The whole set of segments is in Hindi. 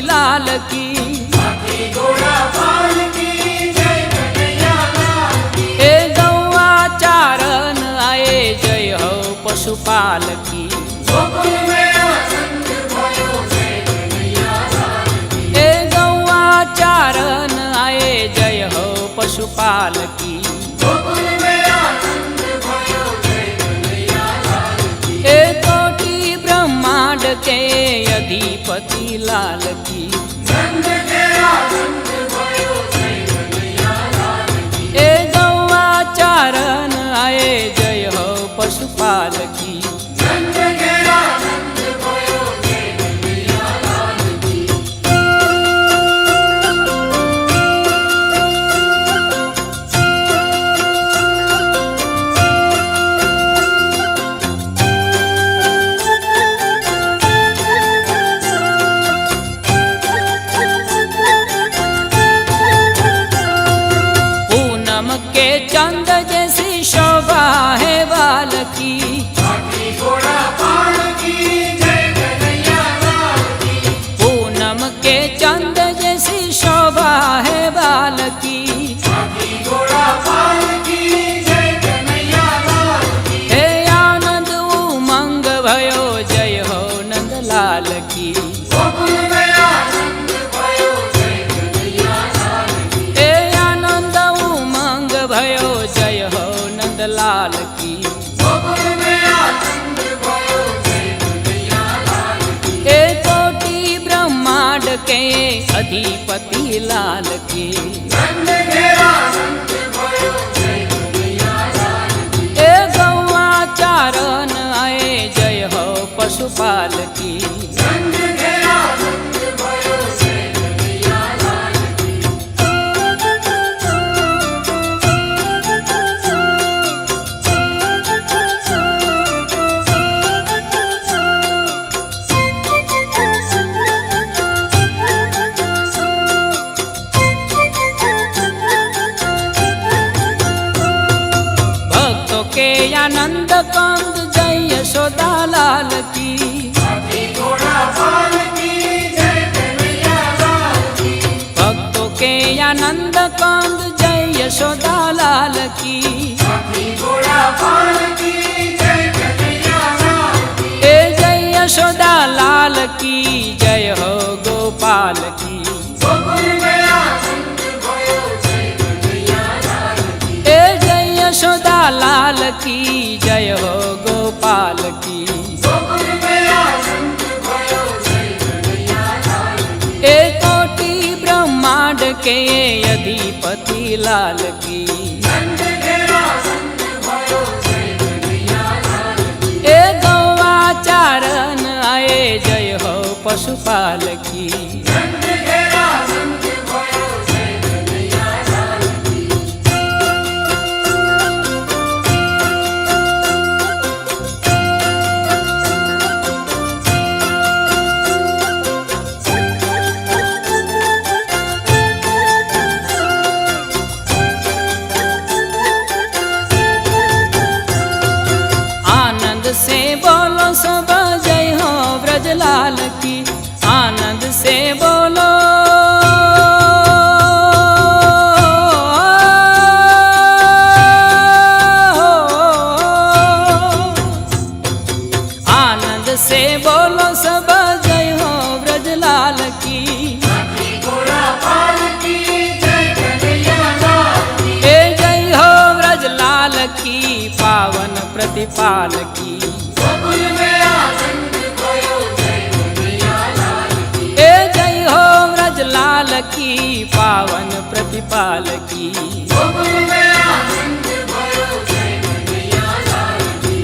लाल की। हे गौआ चारण आए जय हो पशुपाल की। हे गौआ चारण आए जय हो पशुपाल की। हे कोटि ब्रह्मांड के अधिपति लाल की। हे गौआ चारण आए जय हो पशुपाल की। के चंद जैसी शोभा है बाल की। पूनम के चंद जैसी शोभा है बाल की। हे आनंद उमंग भयो जय हो नंदलाल की। भयो जय हो नंदलाल की। हे कोटि ब्रह्मांड के अधिपति लाल की। हे गौआ चारण आए जय हो पशुपाल की। के आनंद कंद जय यशोदा लाल की। भक्तों के आनंद कंद जय यशोदा लाल की। हे जय यशोदा लाल की जय हो गोपाल की। यशोदा लाल की जय हो गोपाल की। हे कोटि ब्रह्मांड के अधिपति लाल की। हे गौआ चारण आए जय हो पशुपाल की। से बोलो सब जय हो ब्रजलाल की। आनंद से बोलो आनंद से बोलो सब जय हो ब्रजलाल की। हे जय हो ब्रजलाल की पावन प्रतिपाल की। हे जय हो ब्रजलाल की पावन प्रतिपाल की।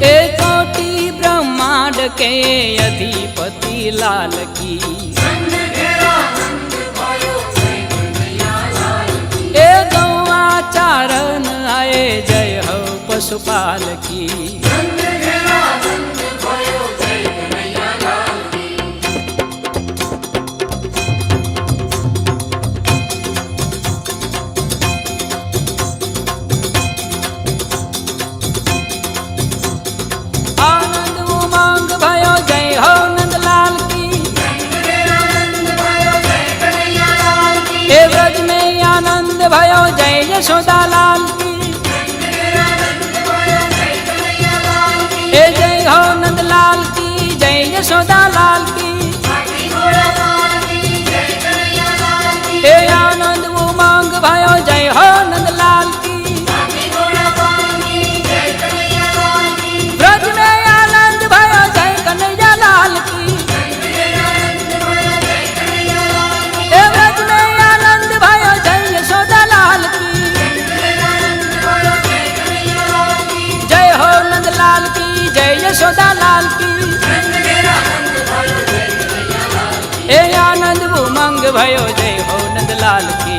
हे कोटि ब्रह्मांड के अधिपति लाल की। हे गौआ चारण आए जय हो पशुपाल की। आनंद उमंग भयो जय हो नंदलाल की। यशोदा लाल की जय हो नंदलाल की जय यशोदा लाल की आनंद उमंग भयो जय हो नंदलाल की ब्रज में आनंद भयो जय कन्हैया लाल की ब्रज में आनंद भयो जय यशोदा लाल की जय हो नंदलाल की जय यशोदा लाल की आनंद उमंग भयो जय हो नंदलाल की